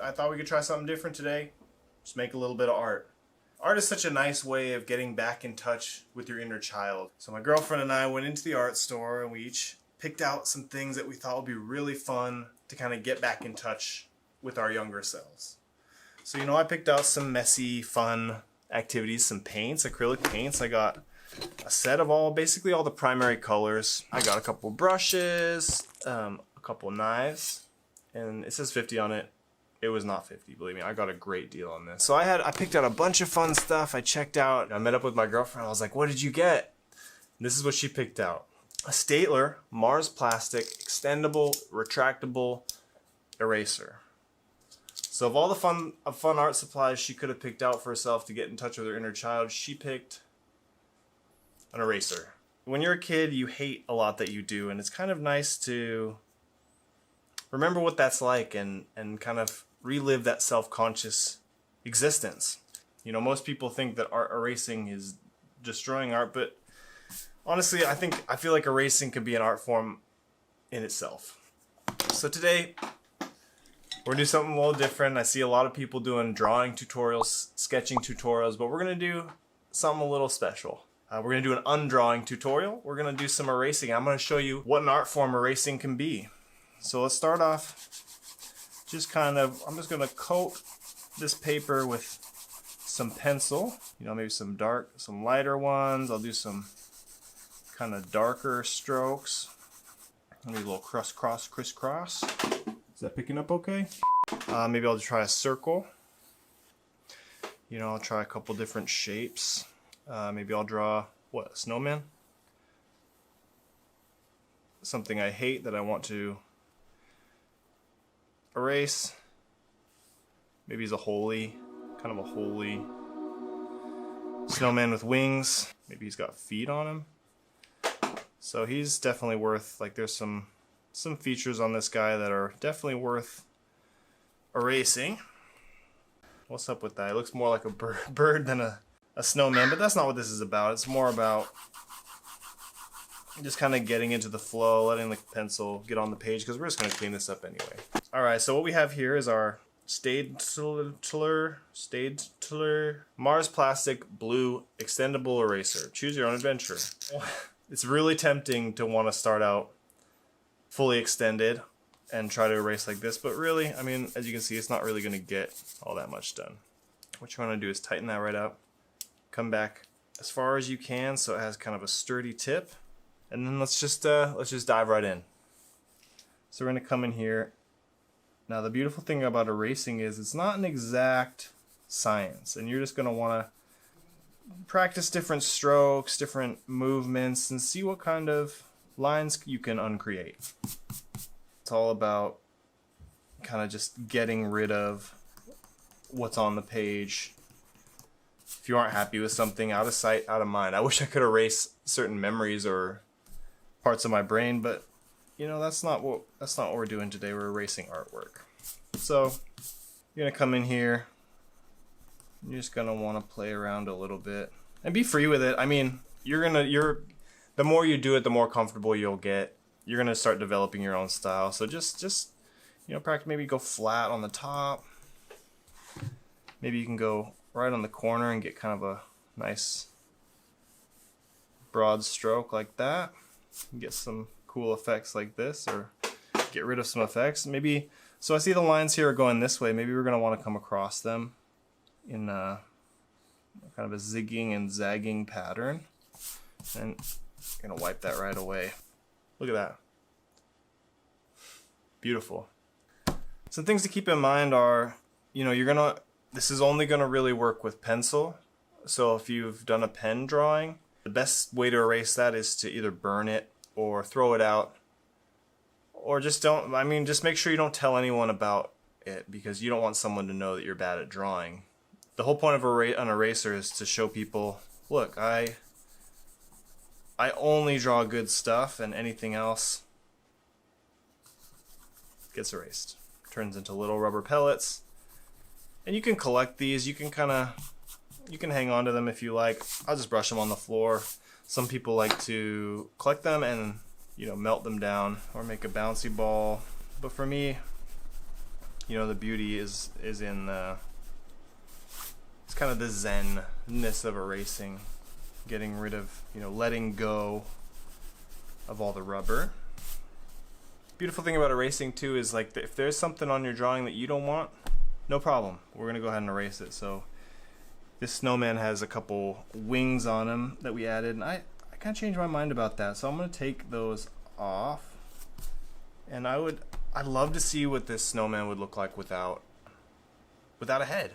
I thought we could try something different today. Just make a little bit of art. Art is such a nice way of getting back in touch with your inner child. So my girlfriend and I went into the art store and we each picked out some things that we thought would be really fun to kind of get back in touch with our younger selves. So, I picked out some messy, fun activities, some paints, acrylic paints. I got a set of basically all the primary colors. I got a couple brushes, a couple knives, and it says 50 on it. It was not 50, believe me. I got a great deal on this. So I picked out a bunch of fun stuff. I checked out. I met up with my girlfriend. I was like, what did you get? And this is what she picked out. A Staedtler Mars Plastic extendable retractable eraser. So of all the fun art supplies she could have picked out for herself to get in touch with her inner child, she picked an eraser. When you're a kid, you hate a lot that you do, and it's kind of nice to remember what that's like and kind of relive that self-conscious existence. Most people think that art erasing is destroying art, but honestly, I feel like erasing could be an art form in itself. So today, we're gonna do something a little different. I see a lot of people doing drawing tutorials, sketching tutorials, but we're gonna do something a little special. We're gonna do an undrawing tutorial. We're gonna do some erasing. I'm gonna show you what an art form erasing can be. So let's start off I'm just gonna coat this paper with some pencil, maybe some lighter ones. I'll do some kind of darker strokes. Maybe a little crisscross. Is that picking up okay? Maybe I'll try a circle. I'll try a couple different shapes. Maybe I'll draw, a snowman? Something I hate that I want to erase. Maybe he's kind of a holy snowman with wings. Maybe he's got feet on him. So he's definitely worth, there's some features on this guy that are definitely worth erasing. What's up with that? It looks more like a bird than a snowman, but that's not what this is about. It's more about just kind of getting into the flow, letting the pencil get on the page, because we're just going to clean this up anyway. Alright, so what we have here is our Staedtler Mars Plastic Blue Extendable Eraser. Choose your own adventure. It's really tempting to want to start out fully extended and try to erase like this, but really, as you can see, it's not really going to get all that much done. What you want to do is tighten that right up, come back as far as you can so it has kind of a sturdy tip, and then let's just dive right in. So we're going to come in here. Now the beautiful thing about erasing is it's not an exact science, and you're just going to want to practice different strokes, different movements, and see what kind of lines you can uncreate. It's all about kind of just getting rid of what's on the page. If you aren't happy with something, out of sight, out of mind. I wish I could erase certain memories or parts of my brain, but that's not what we're doing today. We're erasing artwork. So you're gonna come in here. You're just gonna want to play around a little bit and be free with it. The more you do it, the more comfortable you'll get. You're gonna start developing your own style. So just practice. Maybe go flat on the top. Maybe you can go right on the corner and get kind of a nice broad stroke like that. Get some cool effects like this, or get rid of some effects. Maybe. So I see the lines here are going this way. Maybe we're gonna want to come across them in kind of a zigging and zagging pattern, and I'm gonna wipe that right away. Look at that. Beautiful. Some things to keep in mind are, this is only gonna really work with pencil. So if you've done a pen drawing, the best way to erase that is to either burn it or throw it out, or just just make sure you don't tell anyone about it, because you don't want someone to know that you're bad at drawing. The whole point of an eraser is to show people, look, I only draw good stuff, and anything else gets erased. Turns into little rubber pellets. And you can collect these. You can hang on to them if you like. I'll just brush them on the floor. Some people like to collect them and melt them down or make a bouncy ball. But for me, You know, the beauty is in it's kind of the zen-ness of erasing, getting rid of, you know, letting go of all the rubber. Beautiful thing about erasing too is like if there's something on your drawing that you don't want, no problem. We're gonna go ahead and erase it. So this snowman has a couple wings on him that we added, and I kind of changed my mind about that. So I'm gonna take those off, and I'd love to see what this snowman would look like without a head.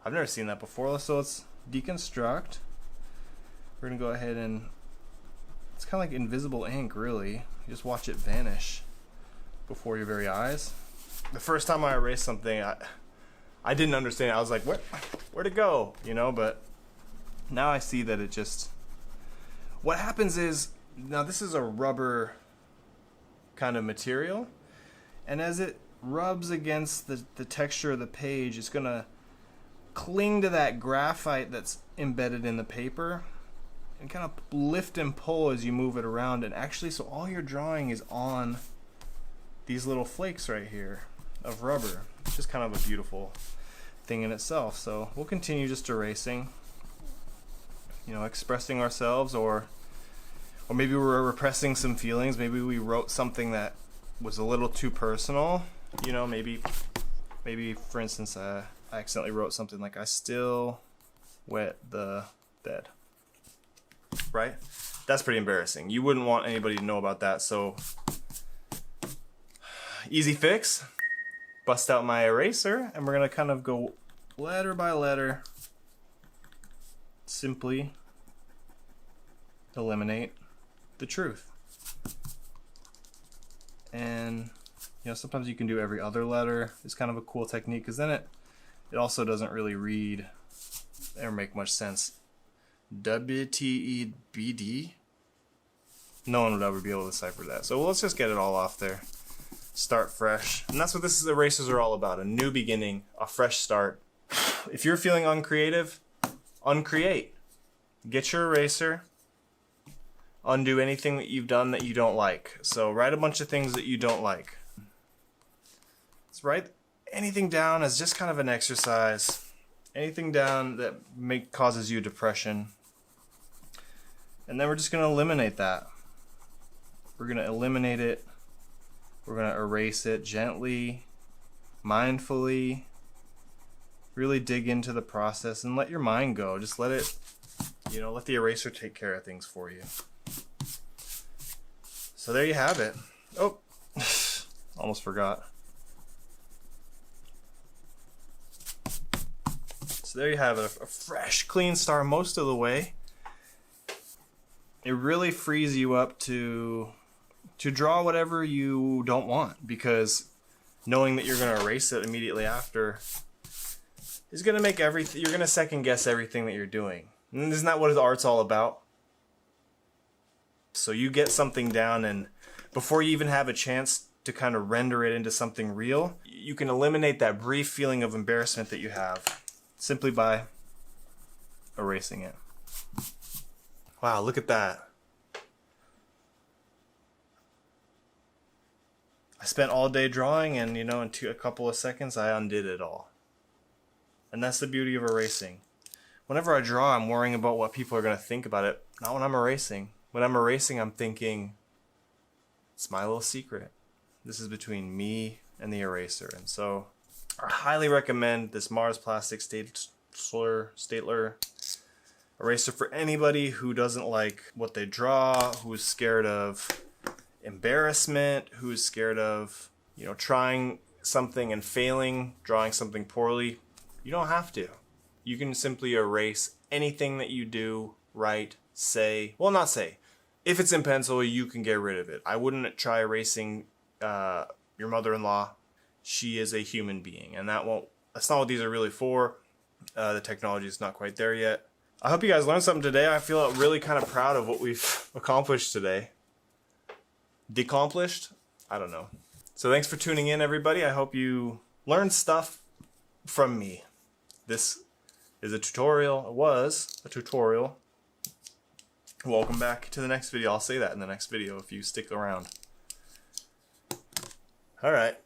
I've never seen that before. So let's deconstruct. We're gonna go ahead and it's kind of like invisible ink, really. You just watch it vanish before your very eyes. The first time I erased something, I didn't understand it. I was like, where'd it go? You know, but now I see that it just, what happens is, now this is a rubber kind of material, and as it rubs against the texture of the page, it's gonna cling to that graphite that's embedded in the paper and kind of lift and pull as you move it around. And actually, so all your drawing is on these little flakes right here of rubber. It's just kind of a beautiful thing in itself. So we'll continue just erasing, you know, expressing ourselves, or maybe we're repressing some feelings. Maybe we wrote something that was a little too personal. You know, maybe for instance, I accidentally wrote something like, I still wet the bed. Right? That's pretty embarrassing. You wouldn't want anybody to know about that. So easy fix. Bust out my eraser, and we're gonna kind of go letter by letter, simply eliminate the truth. And you know, sometimes you can do every other letter. It's kind of a cool technique, because then it also doesn't really read or make much sense. WTEBD? No one would ever be able to decipher that. So let's just get it all off there. Start fresh. And that's what this erasers are all about. A new beginning, a fresh start. If you're feeling uncreative, uncreate. Get your eraser. Undo anything that you've done that you don't like. So write a bunch of things that you don't like. Let's write anything down as just kind of an exercise. Anything down that causes you depression. And then we're just going to eliminate that. We're going to eliminate it. We're going to erase it gently, mindfully. Really dig into the process and let your mind go. Just let it, you know, let the eraser take care of things for you. So there you have it. Oh, almost forgot. So there you have it, a fresh, clean star most of the way. It really frees you up to draw whatever you don't want, because knowing that you're going to erase it immediately after is going to make everything, you're going to second guess everything that you're doing. And isn't that what the art's all about? So you get something down, and before you even have a chance to kind of render it into something real, you can eliminate that brief feeling of embarrassment that you have simply by erasing it. Wow, look at that. I spent all day drawing, and you know, in a couple of seconds I undid it all. And that's the beauty of erasing. Whenever I draw, I'm worrying about what people are going to think about it. Not when I'm erasing. When I'm erasing, I'm thinking, it's my little secret. This is between me and the eraser. And so I highly recommend this Mars Plastic Staedtler eraser for anybody who doesn't like what they draw, who's scared of embarrassment, who's scared of, you know, trying something and failing, drawing something poorly. You don't have to. You can simply erase anything that you do, write, say, well, not say. If it's in pencil, you can get rid of it. I wouldn't try erasing your mother-in-law. She is a human being, and that's not what these are really for. The technology is not quite there yet. I hope you guys learned something today. I feel really kind of proud of what we've accomplished today. Decomplished? I don't know. So thanks for tuning in, everybody. I hope you learned stuff from me. This is a tutorial. It was a tutorial. Welcome back to the next video. I'll say that in the next video if you stick around. All right.